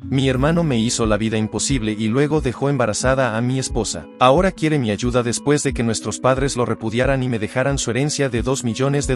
Mi hermano me hizo la vida imposible y luego dejó embarazada a mi esposa. Ahora quiere mi ayuda después de que nuestros padres lo repudiaran y me dejaran su herencia de $2 millones.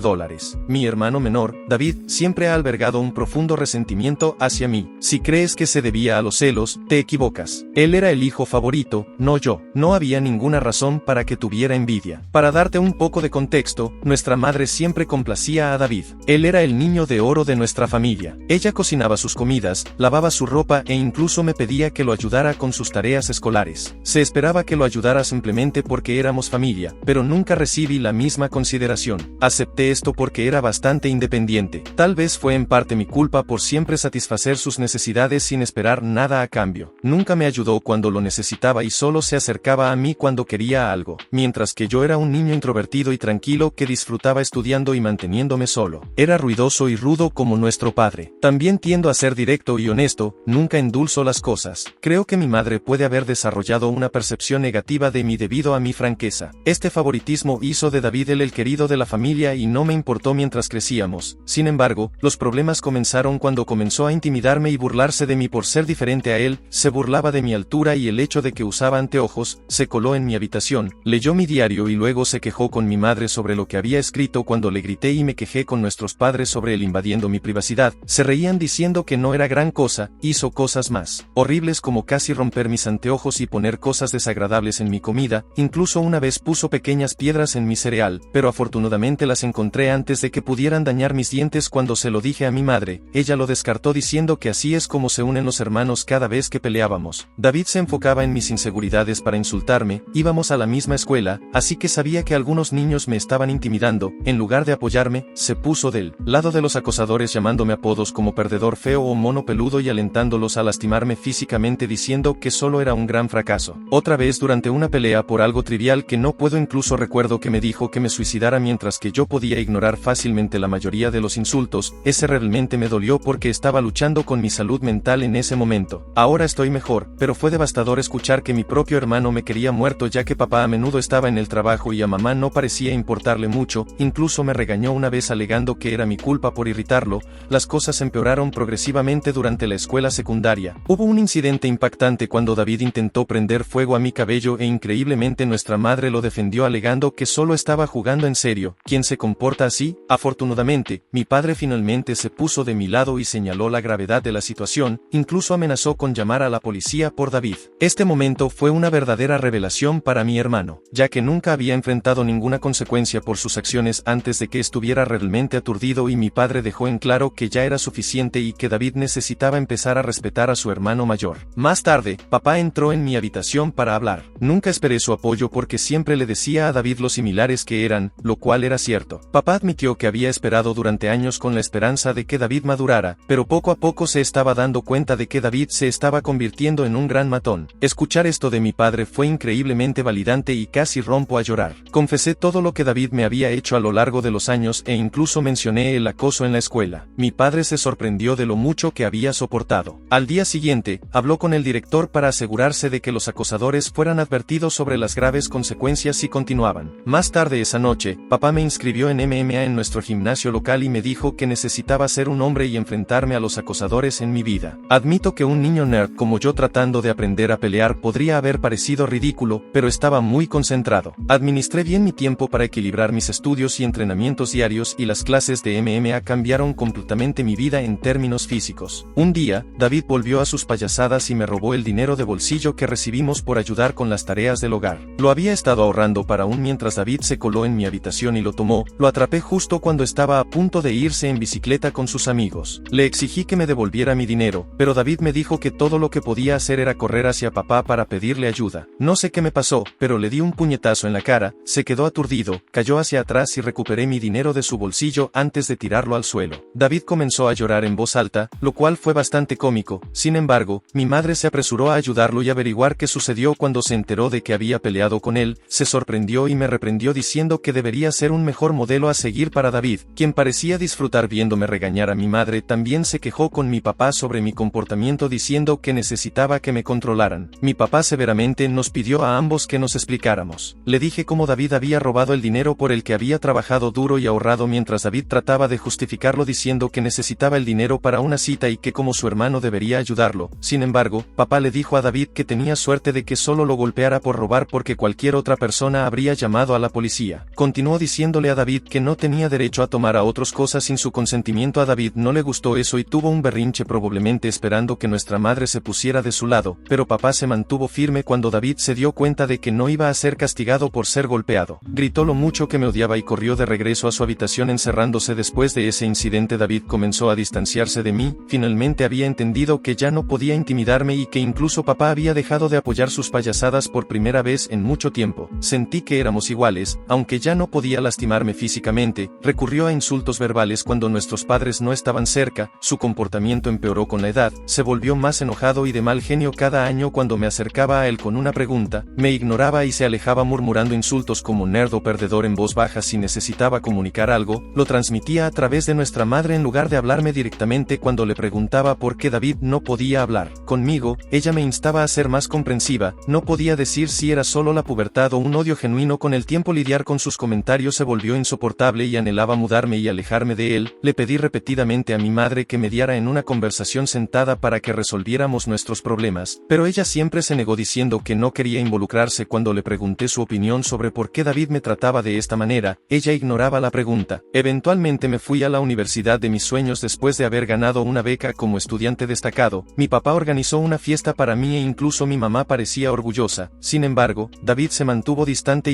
Mi hermano menor, David, siempre ha albergado un profundo resentimiento hacia mí. Si crees que se debía a los celos, te equivocas. Él era el hijo favorito, no yo. No había ninguna razón para que tuviera envidia. Para darte un poco de contexto, nuestra madre siempre complacía a David. Él era el niño de oro de nuestra familia. Ella cocinaba sus comidas, lavaba su ropa e incluso me pedía que lo ayudara con sus tareas escolares. Se esperaba que lo ayudara simplemente porque éramos familia, pero nunca recibí la misma consideración. Acepté esto porque era bastante independiente. Tal vez fue en parte mi culpa por siempre satisfacer sus necesidades sin esperar nada a cambio. Nunca me ayudó cuando lo necesitaba y solo se acercaba a mí cuando quería algo, mientras que yo era un niño introvertido y tranquilo que disfrutaba estudiando y manteniéndome solo. Era ruidoso y rudo como nuestro padre. También tiendo a ser directo y honesto, nunca endulzo las cosas. Creo que mi madre puede haber desarrollado una percepción negativa de mí debido a mi franqueza. Este favoritismo hizo de David el querido de la familia y no me importó mientras crecíamos. Sin embargo, los problemas comenzaron cuando comenzó a intimidarme y burlarse de mí por ser diferente a él. Se burlaba de mi altura y el hecho de que usaba anteojos. Se coló en mi habitación, leyó mi diario y luego se quejó con mi madre sobre lo que había escrito cuando le grité y me quejé con nuestros padres sobre él invadiendo mi privacidad. Se reían diciendo que no era gran cosa. Hizo cosas más horribles como casi romper mis anteojos y poner cosas desagradables en mi comida. Incluso una vez puso pequeñas piedras en mi cereal, pero afortunadamente las encontré antes de que pudieran dañar mis dientes. Cuando se lo dije a mi madre, ella lo descartó diciendo que así es como se unen los hermanos cada vez que peleábamos. David se enfocaba en mis inseguridades para insultarme. Íbamos a la misma escuela, así que sabía que algunos niños me estaban intimidando. En lugar de apoyarme, se puso del lado de los acosadores llamándome apodos como perdedor feo o mono peludo y alentándolos a lastimarme físicamente diciendo que solo era un gran fracaso. Otra vez durante una pelea por algo trivial que no puedo incluso recuerdo que me dijo que me suicidara mientras que yo podía ignorar fácilmente la mayoría de los insultos. Ese realmente me dolió porque estaba luchando con mi salud mental en ese momento. Ahora estoy mejor, pero fue devastador escuchar que mi propio hermano me quería muerto ya que papá a menudo estaba en el trabajo y a mamá no parecía importarle mucho. Incluso me regañó una vez alegando que era mi culpa por irritarlo. Las cosas empeoraron progresivamente durante la escuela secundaria. Hubo un incidente impactante cuando David intentó prender fuego a mi cabello e increíblemente nuestra madre lo defendió alegando que solo estaba jugando en serio. ¿Quién se comporta así? Afortunadamente, mi padre finalmente se puso de mi lado y señaló la gravedad de la situación, incluso amenazó con llamar a la policía por David. Este momento fue una verdadera revelación para mi hermano, ya que nunca había enfrentado ninguna consecuencia por sus acciones antes de que estuviera realmente aturdido y mi padre dejó en claro que ya era suficiente y que David necesitaba empezar a respetar a su hermano mayor. Más tarde, papá entró en mi habitación para hablar. Nunca esperé su apoyo porque siempre le decía a David lo similares que eran, lo cual era cierto. Papá admitió que había esperado durante años con la esperanza de que David madurara, pero poco a poco se estaba dando cuenta de que David se estaba convirtiendo en un gran matón. Escuchar esto de mi padre fue increíblemente validante y casi rompo a llorar. Confesé todo lo que David me había hecho a lo largo de los años e incluso mencioné el acoso en la escuela. Mi padre se sorprendió de lo mucho que había soportado. Al día siguiente, habló con el director para asegurarse de que los acosadores fueran advertidos sobre las graves consecuencias si continuaban. Más tarde esa noche, papá me inscribió en MMA en nuestro gimnasio local y me dijo que necesitaba ser un hombre y enfrentarme a los acosadores en mi vida. Admito que un niño nerd como yo tratando de aprender a pelear podría haber parecido ridículo, pero estaba muy concentrado. Administré bien mi tiempo para equilibrar mis estudios y entrenamientos diarios y las clases de MMA cambiaron completamente mi vida en términos físicos. Un día, David volvió a sus payasadas y me robó el dinero de bolsillo que recibimos por ayudar con las tareas del hogar. Lo había estado ahorrando para mientras David se coló en mi habitación y lo tomó. Lo atrapé justo cuando estaba a punto de irse en bicicleta con sus amigos. Le exigí que me devolviera mi dinero, pero David me dijo que todo lo que podía hacer era correr hacia papá para pedirle ayuda. No sé qué me pasó, pero le di un puñetazo en la cara, se quedó aturdido, cayó hacia atrás y recuperé mi dinero de su bolsillo antes de tirarlo al suelo. David comenzó a llorar en voz alta, lo cual fue bastante cómico. Sin embargo, mi madre se apresuró a ayudarlo y averiguar qué sucedió. Cuando se enteró de que había peleado con él, se sorprendió y me reprendió diciendo que debería ser un mejor modelo a seguir para David, quien parecía disfrutar viéndome regañar a mi madre. También se quejó con mi papá sobre mi comportamiento diciendo que necesitaba que me controlaran. Mi papá severamente nos pidió a ambos que nos explicáramos. Le dije cómo David había robado el dinero por el que había trabajado duro y ahorrado mientras David trataba de justificarlo diciendo que necesitaba el dinero para una cita y que como su hermano debería debería ayudarlo. Sin embargo, papá le dijo a David que tenía suerte de que solo lo golpeara por robar porque cualquier otra persona habría llamado a la policía. Continuó diciéndole a David que no tenía derecho a tomar a otras cosas sin su consentimiento. A David no le gustó eso y tuvo un berrinche, probablemente esperando que nuestra madre se pusiera de su lado, pero papá se mantuvo firme cuando David se dio cuenta de que no iba a ser castigado por ser golpeado. Gritó lo mucho que me odiaba y corrió de regreso a su habitación encerrándose. Después de ese incidente David comenzó a distanciarse de mí. Finalmente había entendido que ya no podía intimidarme y que incluso papá había dejado de apoyar sus payasadas por primera vez en mucho tiempo. Sentí que éramos iguales, aunque ya no podía lastimarme físicamente. Recurrió a insultos verbales cuando nuestros padres no estaban cerca. Su comportamiento empeoró con la edad, se volvió más enojado y de mal genio cada año cuando me acercaba a él con una pregunta, me ignoraba y se alejaba murmurando insultos como nerd o perdedor en voz baja. Si necesitaba comunicar algo, lo transmitía a través de nuestra madre en lugar de hablarme directamente. Cuando le preguntaba por qué David no podía hablar conmigo, ella me instaba a ser más comprensiva. No podía decir si era solo la pubertad o un odio genuino. Con el tiempo lidiar con sus comentarios se volvió insoportable y anhelaba mudarme y alejarme de él. Le pedí repetidamente a mi madre que mediara en una conversación sentada para que resolviéramos nuestros problemas, pero ella siempre se negó diciendo que no quería involucrarse. Cuando le pregunté su opinión sobre por qué David me trataba de esta manera, ella ignoraba la pregunta. Eventualmente me fui a la universidad de mis sueños después de haber ganado una beca como estudiante destacado. Mi papá organizó una fiesta para mí e incluso mi mamá parecía orgullosa. Sin embargo, David se mantuvo distante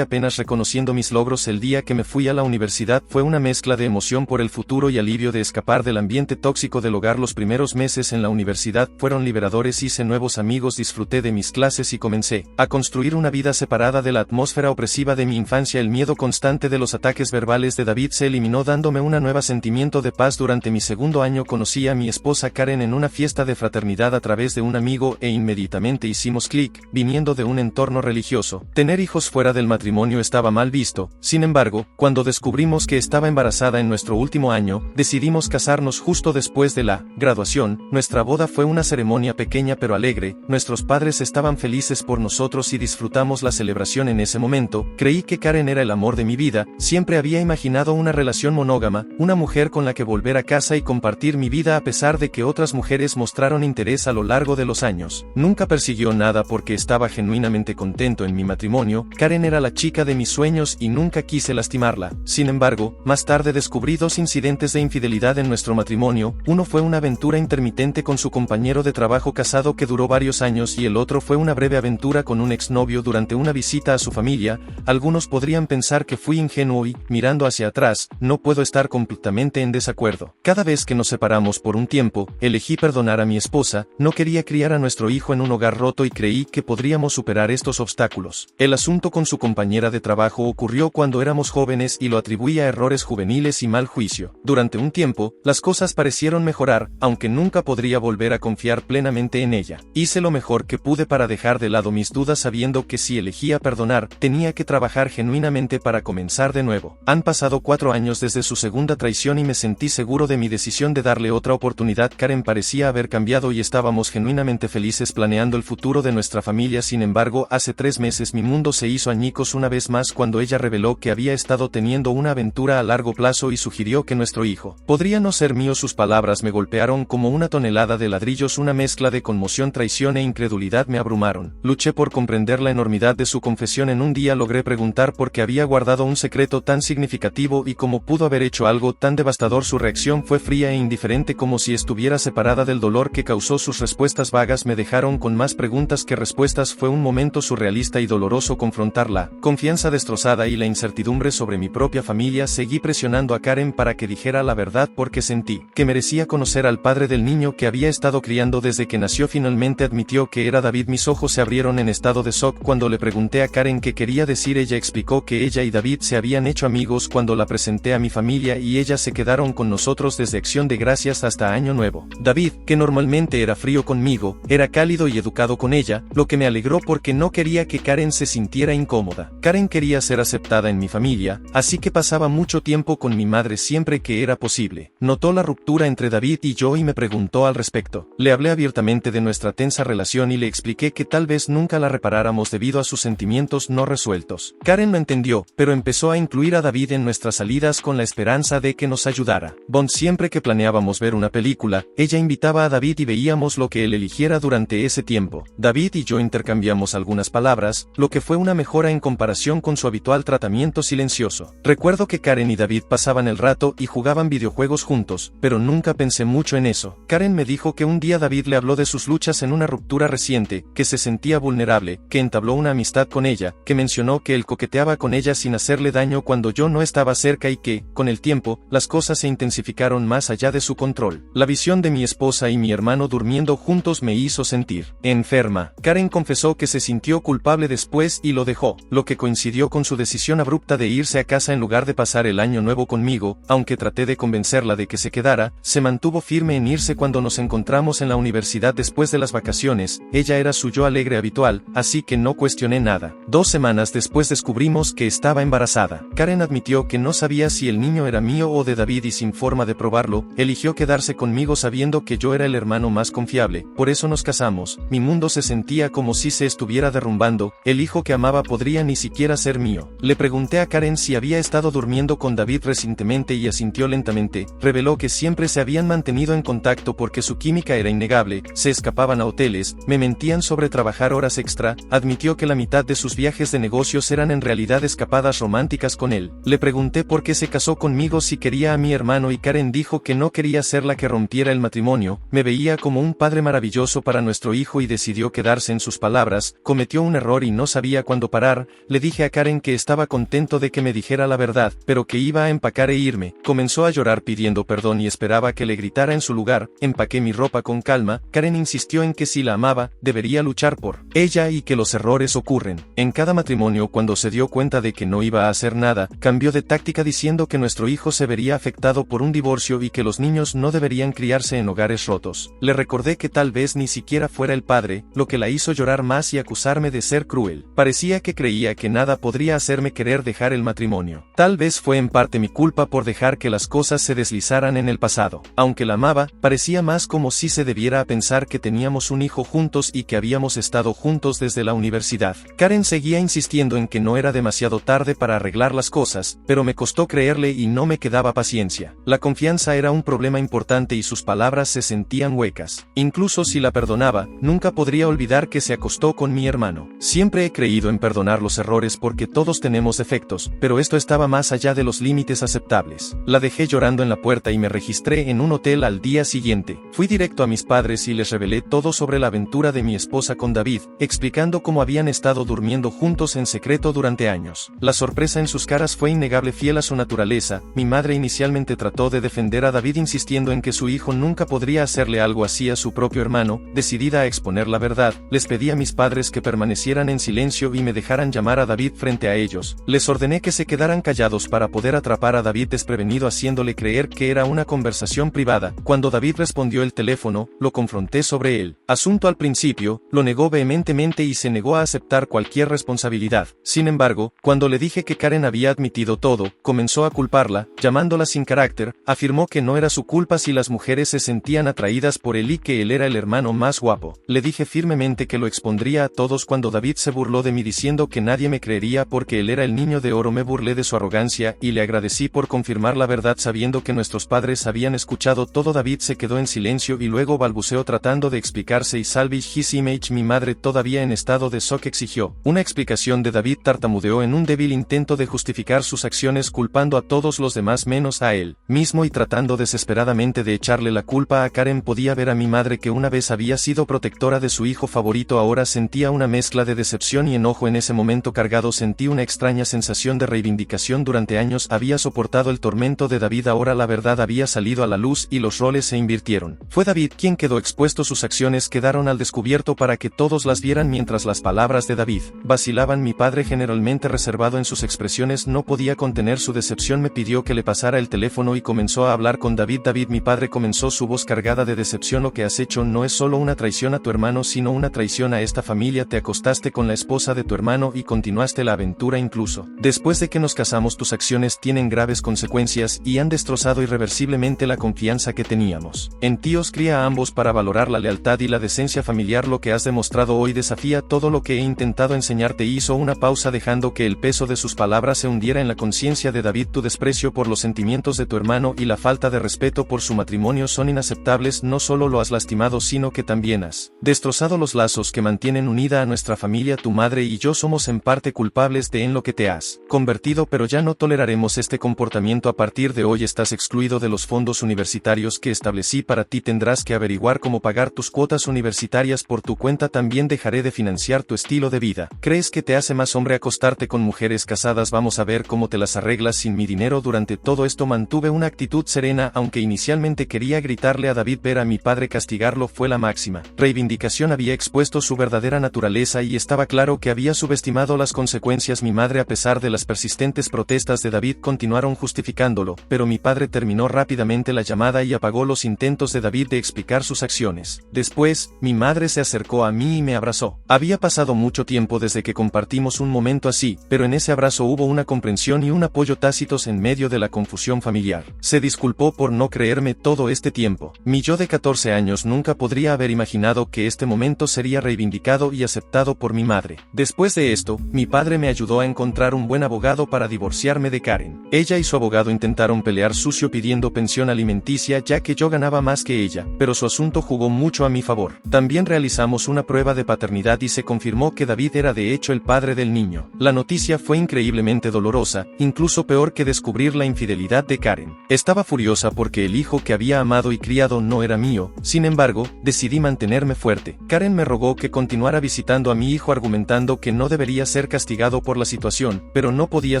apenas reconociendo mis logros. El día que me fui a la universidad fue una mezcla de emoción por el futuro y alivio de escapar del ambiente tóxico del hogar. Los primeros meses en la universidad fueron liberadores, hice nuevos amigos, disfruté de mis clases y comencé a construir una vida separada de la atmósfera opresiva de mi infancia. El miedo constante de los ataques verbales de David se eliminó dándome un nuevo sentimiento de paz. Durante mi segundo año conocí a mi esposa Karen en una fiesta de fraternidad a través de un amigo e inmediatamente hicimos clic. Viniendo de un entorno religioso, tener hijos fuera del matrimonio estaba mal visto. Sin embargo, cuando descubrimos que estaba embarazada en nuestro último año, decidimos casarnos justo después de la graduación. Nuestra boda fue una ceremonia pequeña pero alegre. Nuestros padres estaban felices por nosotros y disfrutamos la celebración. En ese momento, creí que Karen era el amor de mi vida. Siempre había imaginado una relación monógama, una mujer con la que volver a casa y compartir mi vida a pesar de que otras mujeres mostraron interés a lo largo de los años. Nunca persiguió nada porque estaba genuinamente contento en mi matrimonio. Karen era la chica de mis sueños y nunca quise lastimarla. Sin embargo, más tarde descubrí dos incidentes de infidelidad en nuestro matrimonio. Uno fue una aventura intermitente con su compañero de trabajo casado que duró varios años y el otro fue una breve aventura con un exnovio durante una visita a su familia. Algunos podrían pensar que fui ingenuo y, mirando hacia atrás, no puedo estar completamente en desacuerdo. Cada vez que nos separamos por un tiempo, elegí perdonar a mi esposa. No quería criar a nuestro hijo en un hogar roto y creí que podríamos superar estos obstáculos. El asunto con su compañera de trabajo ocurrió cuando éramos jóvenes y lo atribuí a errores juveniles y mal juicio. Durante un tiempo, las cosas parecieron mejorar, aunque nunca podría volver a confiar plenamente en ella. Hice lo mejor que pude para dejar de lado mis dudas sabiendo que si elegía perdonar, tenía que trabajar genuinamente para comenzar de nuevo. Han pasado 4 años desde su segunda traición y me sentí seguro de mi decisión de darle otra oportunidad. Karen parecía haber cambiado y estábamos genuinamente felices planeando el futuro de nuestra familia. Sin embargo, hace 3 meses mi mundo se hizo añicos una vez más cuando ella reveló que había estado teniendo una aventura a largo plazo y sugirió que nuestro hijo podría no ser mío. Sus palabras me golpearon como una tonelada de ladrillos. Una mezcla de conmoción, traición e incredulidad me abrumaron. Luché por comprender la enormidad de su confesión. En un día logré preguntar por qué había guardado un secreto tan significativo y cómo pudo haber hecho algo tan devastador. Su reacción fue fría e indiferente, como si estuviera separada del dolor que causó. Sus respuestas vagas me dejaron con más preguntas que respuestas. Fue un momento surrealista y doloroso confrontar la confianza destrozada y la incertidumbre sobre mi propia familia. Seguí presionando a Karen para que dijera la verdad porque sentí que merecía conocer al padre del niño que había estado criando desde que nació. Finalmente admitió que era David. Mis ojos se abrieron en estado de shock cuando le pregunté a Karen qué quería decir. Ella explicó que ella y David se habían hecho amigos cuando la presenté a mi familia y ellas se quedaron con nosotros desde Acción de Gracias hasta Año Nuevo. David, que normalmente era frío conmigo, era cálido y educado con ella, lo que me alegró porque no quería que Karen se sintiera incómoda. Karen quería ser aceptada en mi familia, así que pasaba mucho tiempo con mi madre siempre que era posible. Notó la ruptura entre David y yo y me preguntó al respecto. Le hablé abiertamente de nuestra tensa relación y le expliqué que tal vez nunca la reparáramos debido a sus sentimientos no resueltos. Karen lo entendió, pero empezó a incluir a David en nuestras salidas con la esperanza de que nos ayudara. Siempre que planeábamos ver una película, ella invitaba invitaba a David y veíamos lo que él eligiera durante ese tiempo. David y yo intercambiamos algunas palabras, lo que fue una mejora en comparación con su habitual tratamiento silencioso. Recuerdo que Karen y David pasaban el rato y jugaban videojuegos juntos, pero nunca pensé mucho en eso. Karen me dijo que un día David le habló de sus luchas en una ruptura reciente, que se sentía vulnerable, que entabló una amistad con ella, que mencionó que él coqueteaba con ella sin hacerle daño cuando yo no estaba cerca y que, con el tiempo, las cosas se intensificaron más allá de su control. La visión de mi esposa y mi hermano durmiendo juntos me hizo sentir enferma. Karen confesó que se sintió culpable después y lo dejó, lo que coincidió con su decisión abrupta de irse a casa en lugar de pasar el año nuevo conmigo. Aunque traté de convencerla de que se quedara, se mantuvo firme en irse cuando nos encontramos en la universidad después de las vacaciones. Ella era su yo alegre habitual, así que no cuestioné nada. 2 semanas después descubrimos que estaba embarazada. Karen admitió que no sabía si el niño era mío o de David y sin forma de probarlo, eligió quedarse conmigo sabiendo que yo era el hermano más confiable. Por eso nos casamos. Mi mundo se sentía como si se estuviera derrumbando. El hijo que amaba podría ni siquiera ser mío. Le pregunté a Karen si había estado durmiendo con David recientemente y asintió lentamente. Reveló que siempre se habían mantenido en contacto porque su química era innegable. Se escapaban a hoteles, me mentían sobre trabajar horas extra. Admitió que la mitad de sus viajes de negocios eran en realidad escapadas románticas con él. Le pregunté por qué se casó conmigo si quería a mi hermano y Karen dijo que no quería ser la que rompiera el matrimonio. Me veía como un padre maravilloso para nuestro hijo y decidió quedarse. En sus palabras, cometió un error y no sabía cuándo parar. Le dije a Karen que estaba contento de que me dijera la verdad, pero que iba a empacar e irme. Comenzó a llorar pidiendo perdón y esperaba que le gritara en su lugar. Empaqué mi ropa con calma. Karen insistió en que si la amaba, debería luchar por ella y que los errores ocurren en cada matrimonio. Cuando se dio cuenta de que no iba a hacer nada, cambió de táctica diciendo que nuestro hijo se vería afectado por un divorcio y que los niños no deberían criarse en hogares rotos. Le recordé que tal vez ni siquiera fuera el padre, lo que la hizo llorar más y acusarme de ser cruel. Parecía que creía que nada podría hacerme querer dejar el matrimonio. Tal vez fue en parte mi culpa por dejar que las cosas se deslizaran en el pasado. Aunque la amaba, parecía más como si se debiera a pensar que teníamos un hijo juntos y que habíamos estado juntos desde la universidad. Karen seguía insistiendo en que no era demasiado tarde para arreglar las cosas, pero me costó creerle y no me quedaba paciencia. La confianza era un problema importante y sus palabras se sentían huecas. Incluso si la perdonaba, nunca podría olvidar que se acostó con mi hermano. Siempre he creído en perdonar los errores porque todos tenemos defectos, pero esto estaba más allá de los límites aceptables. La dejé llorando en la puerta y me registré en un hotel al día siguiente. Fui directo a mis padres y les revelé todo sobre la aventura de mi esposa con David, explicando cómo habían estado durmiendo juntos en secreto durante años. La sorpresa en sus caras fue innegable. Fiel a su naturaleza, mi madre inicialmente trató de defender a David insistiendo en que su hijo nunca podría hacerle algo así a su propio hermano. Decidida a exponer la verdad, les pedí a mis padres que permanecieran en silencio y me dejaran llamar a David frente a ellos. Les ordené que se quedaran callados para poder atrapar a David desprevenido haciéndole creer que era una conversación privada. Cuando David respondió el teléfono, lo confronté sobre el asunto. Al principio, lo negó vehementemente y se negó a aceptar cualquier responsabilidad. Sin embargo, cuando le dije que Karen había admitido todo, comenzó a culparla, llamándola sin carácter. Afirmó que no era su culpa si las mujeres se sentían atraídas por él y que él era el hermano más guapo. Le dije firmemente que lo expondría a todos cuando David se burló de mí diciendo que nadie me creería porque él era el niño de oro. Me burlé de su arrogancia y le agradecí por confirmar la verdad sabiendo que nuestros padres habían escuchado todo. David se quedó en silencio y luego balbuceó tratando de explicarse y salvage his image. Mi madre, todavía en estado de shock, exigió una explicación de David. Tartamudeó en un débil intento de justificar sus acciones culpando a todos los demás menos a él mismo y tratando desesperadamente de echarle la culpa a Karen. Podía ver a mi madre que una vez había sido protectora de su hijo favorito, ahora sentía una mezcla de decepción y enojo. En ese momento cargado sentí una extraña sensación de reivindicación. Durante años había soportado el tormento de David, ahora la verdad había salido a la luz y los roles se invirtieron. Fue David quien quedó expuesto, sus acciones quedaron al descubierto para que todos las vieran mientras las palabras de David vacilaban. Mi padre, generalmente reservado en sus expresiones, no podía contener su decepción. Me pidió que le pasara el teléfono y comenzó a hablar con David. David, mi padre, comenzó su voz cargada de decepción. Lo que has hecho no es solo una traición a tu hermano, sino una traición a esta familia. Te acostaste con la esposa de tu hermano y continuaste la aventura incluso después de que nos casamos. Tus acciones tienen graves consecuencias y han destrozado irreversiblemente la confianza que teníamos en ti. Os cría a ambos para valorar la lealtad y la decencia familiar. Lo que has demostrado hoy desafía todo lo que he intentado enseñarte. Hizo una pausa dejando que el peso de sus palabras se hundiera en la conciencia de David. Tu desprecio por los sentimientos de tu hermano y la falta de respeto por su matrimonio son inaceptables. inaceptables, no solo lo has lastimado sino que también has destrozado los lazos que mantienen unida a nuestra familia. Tu madre y yo somos en parte culpables de en lo que te has convertido, pero ya no toleraremos este comportamiento. A partir de hoy estás excluido de los fondos universitarios que establecí para ti. Tendrás que averiguar cómo pagar tus cuotas universitarias por tu cuenta. También dejaré de financiar tu estilo de vida. ¿Crees que te hace más hombre acostarte con mujeres casadas? Vamos a ver cómo te las arreglas sin mi dinero. Durante todo esto mantuve una actitud serena, aunque inicialmente quería gritarle a David. Ver a mi padre castigarlo fue la máxima reivindicación. Había expuesto su verdadera naturaleza y estaba claro que había subestimado las consecuencias. Mi madre, a pesar de las persistentes protestas de David, continuaron justificándolo, pero mi padre terminó rápidamente la llamada y apagó los intentos de David de explicar sus acciones. Después, mi madre se acercó a mí y me abrazó. Había pasado mucho tiempo desde que compartimos un momento así, pero en ese abrazo hubo una comprensión y un apoyo tácitos en medio de la confusión familiar. Se disculpó por no creerme todo este tiempo. Mi yo de 14 años nunca podría haber imaginado que este momento sería reivindicado y aceptado por mi madre. Después de esto, mi padre me ayudó a encontrar un buen abogado para divorciarme de Karen. Ella y su abogado intentaron pelear sucio pidiendo pensión alimenticia, ya que yo ganaba más que ella, pero su asunto jugó mucho a mi favor. También realizamos una prueba de paternidad y se confirmó que David era de hecho el padre del niño. La noticia fue increíblemente dolorosa, incluso peor que descubrir la infidelidad de Karen. Estaba furiosa porque el hijo que había amado y criado no era mío. Sin embargo, decidí mantenerme fuerte. Karen me rogó que continuara visitando a mi hijo, argumentando que no debería ser castigado por la situación, pero no podía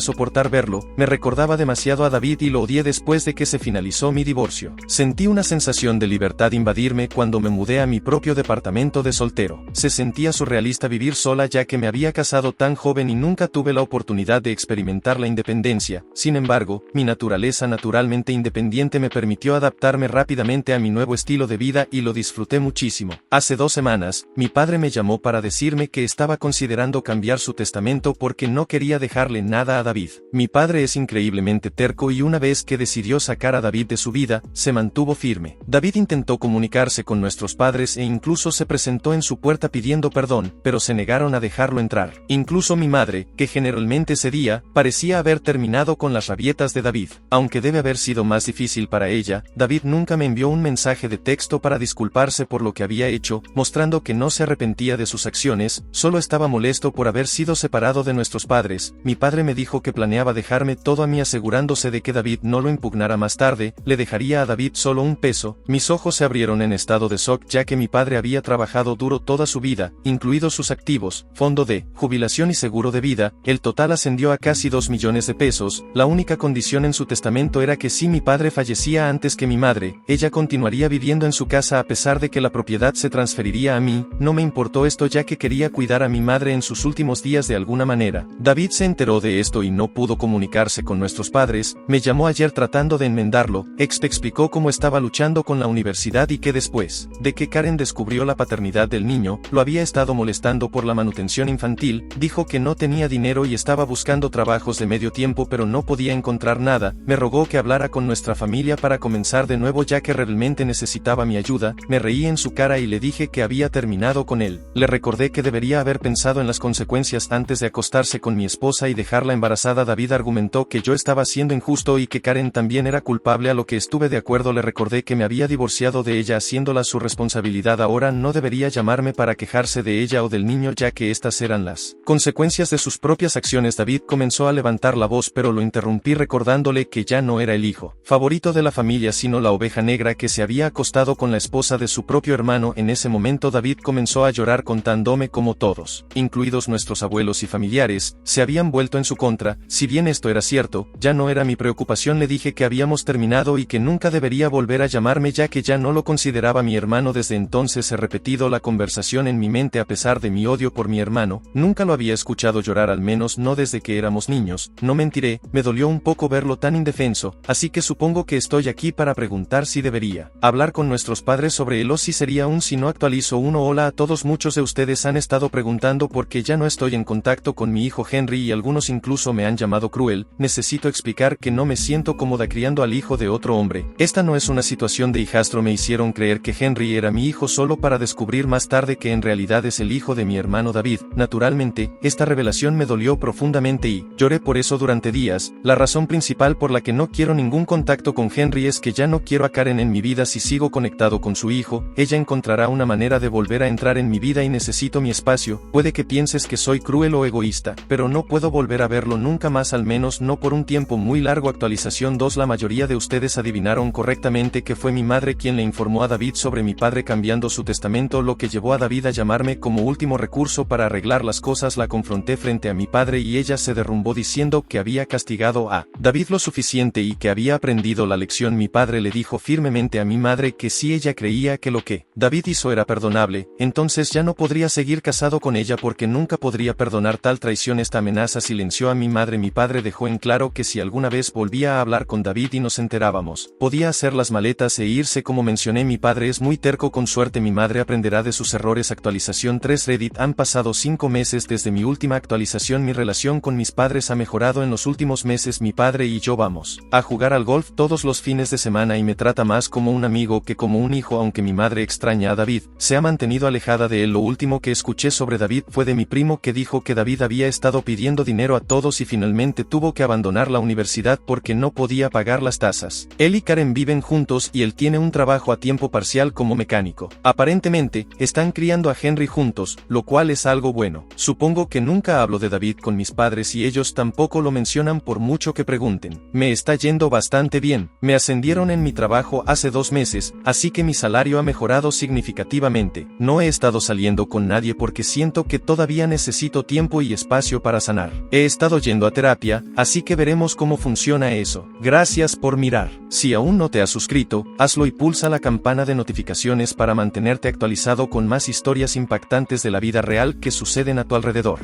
soportar verlo. Me recordaba demasiado a David y lo odié. Después de que se finalizó mi divorcio, sentí una sensación de libertad invadirme cuando me mudé a mi propio departamento de soltero. Se sentía surrealista vivir sola, ya que me había casado tan joven y nunca tuve la oportunidad de experimentar la independencia. Sin embargo, mi naturaleza naturalmente independiente me permitió adaptarme rápidamente a mi nuevo estilo de vida y lo disfruté muchísimo. Hace 2 semanas, mi padre me llamó para decirme que estaba considerando cambiar su testamento porque no quería dejarle nada a David. Mi padre es increíblemente terco y una vez que decidió sacar a David de su vida, se mantuvo firme. David intentó comunicarse con nuestros padres e incluso se presentó en su puerta pidiendo perdón, pero se negaron a dejarlo entrar. Incluso mi madre, que generalmente cedía, parecía haber terminado con las rabietas de David. Aunque debe haber sido más difícil para ella, David nunca me envió un mensaje de texto para disculparse por lo que había hecho, mostrando que no se arrepentía de sus acciones, solo estaba molesto por haber sido separado de nuestros padres. Mi padre me dijo que planeaba dejarme todo a mí, asegurándose de que David no lo impugnara más tarde. Le dejaría a David solo $1 peso. Mis ojos se abrieron en estado de shock, ya que mi padre había trabajado duro toda su vida, incluidos sus activos, fondo de jubilación y seguro de vida. El total ascendió a casi 2 millones de pesos. La única condición en su testamento era que si mi padre fallecía antes que mi madre, ella continuaría viviendo en su casa a pesar de que la propiedad se transferiría a mí. No me importó esto, ya que quería cuidar a mi madre en sus últimos días de alguna manera. David se enteró de esto y no pudo comunicarse con nuestros padres. Me llamó ayer tratando de enmendarlo. Explicó cómo estaba luchando con la universidad y que después de que Karen descubrió la paternidad del niño, lo había estado molestando por la manutención infantil. Dijo que no tenía dinero y estaba buscando trabajos de medio tiempo, pero no podía encontrar nada. Me rogó que hablara con nuestra familia para comenzar de nuevo, ya que realmente necesitaba mi ayuda. Me reí en su cara y le dije que había terminado con él. Le recordé que debería haber pensado en las consecuencias antes de acostarse con mi esposa y dejarla embarazada. David argumentó que yo estaba siendo injusto y que Karen también era culpable, a lo que estuve de acuerdo. Le recordé que me había divorciado de ella haciéndola su responsabilidad. Ahora no debería llamarme para quejarse de ella o del niño, ya que estas eran las consecuencias de sus propias acciones. David comenzó a levantar la voz, pero lo interrumpí recordándole que ya no era el hijo favorito de la familia, sino la oveja negra que se había acostado con la esposa de su propio hermano. En ese momento David comenzó a llorar, contándome cómo todos, incluidos nuestros abuelos y familiares, se habían vuelto en su contra. Si bien esto era cierto, ya no era mi preocupación. Le dije que habíamos terminado y que nunca debería volver a llamarme, ya que ya no lo consideraba mi hermano. Desde entonces he repetido la conversación en mi mente. A pesar de mi odio por mi hermano, nunca lo había escuchado llorar, al menos no desde que éramos niños. No mentiré, me dolió un poco verlo tan indefenso, así que supongo que estoy aquí para preguntar si debería hablar con nuestros padres sobre él o si sería un si no actualizo uno. Hola a todos, muchos de ustedes han estado preguntando por qué ya no estoy en contacto con mi hijo Henry y algunos incluso me han llamado cruel. Necesito explicar que no me siento cómoda criando al hijo de otro hombre. Esta no es una situación de hijastro. Me hicieron creer que Henry era mi hijo solo para descubrir más tarde que en realidad es el hijo de mi hermano David. Naturalmente, esta revelación me dolió profundamente y lloré por eso durante días. La razón principal por la que no quiero ningún contacto con Henry es que ya no quiero a Karen en mi vida. vida si sigo conectado con su hijo, ella encontrará una manera de volver a entrar en mi vida y necesito mi espacio. Puede que pienses que soy cruel o egoísta, pero no puedo volver a verlo nunca más, al menos no por un tiempo muy largo. Actualización 2. La mayoría de ustedes adivinaron correctamente que fue mi madre quien le informó a David sobre mi padre cambiando su testamento, lo que llevó a David a llamarme como último recurso para arreglar las cosas. La confronté frente a mi padre y ella se derrumbó diciendo que había castigado a David lo suficiente y que había aprendido la lección. Mi padre le dijo firmemente a mi madre que si ella creía que lo que David hizo era perdonable, entonces ya no podría seguir casado con ella porque nunca podría perdonar tal traición. Esta amenaza silenció a mi madre. Mi padre dejó en claro que si alguna vez volvía a hablar con David y nos enterábamos, podía hacer las maletas e irse. Como mencioné, mi padre es muy terco. Con suerte mi madre aprenderá de sus errores. Actualización 3. Reddit. Han pasado 5 meses desde mi última actualización. Mi relación con mis padres ha mejorado en los últimos meses. Mi padre y yo vamos a jugar al golf todos los fines de semana y me trata más como un amigo que como un hijo. Aunque mi madre extraña a David, se ha mantenido alejada de él. Lo último que escuché sobre David fue de mi primo, que dijo que David había estado pidiendo dinero a todos y finalmente tuvo que abandonar la universidad porque no podía pagar las tasas. Él y Karen viven juntos y él tiene un trabajo a tiempo parcial como mecánico. Aparentemente, están criando a Henry juntos, lo cual es algo bueno. Supongo que nunca hablo de David con mis padres y ellos tampoco lo mencionan por mucho que pregunten. Me está yendo bastante bien. Me ascendieron en mi trabajo hace 2 meses, así que mi salario ha mejorado significativamente. No he estado saliendo con nadie porque siento que todavía necesito tiempo y espacio para sanar. He estado yendo a terapia, así que veremos cómo funciona eso. Gracias por mirar. Si aún no te has suscrito, hazlo y pulsa la campana de notificaciones para mantenerte actualizado con más historias impactantes de la vida real que suceden a tu alrededor.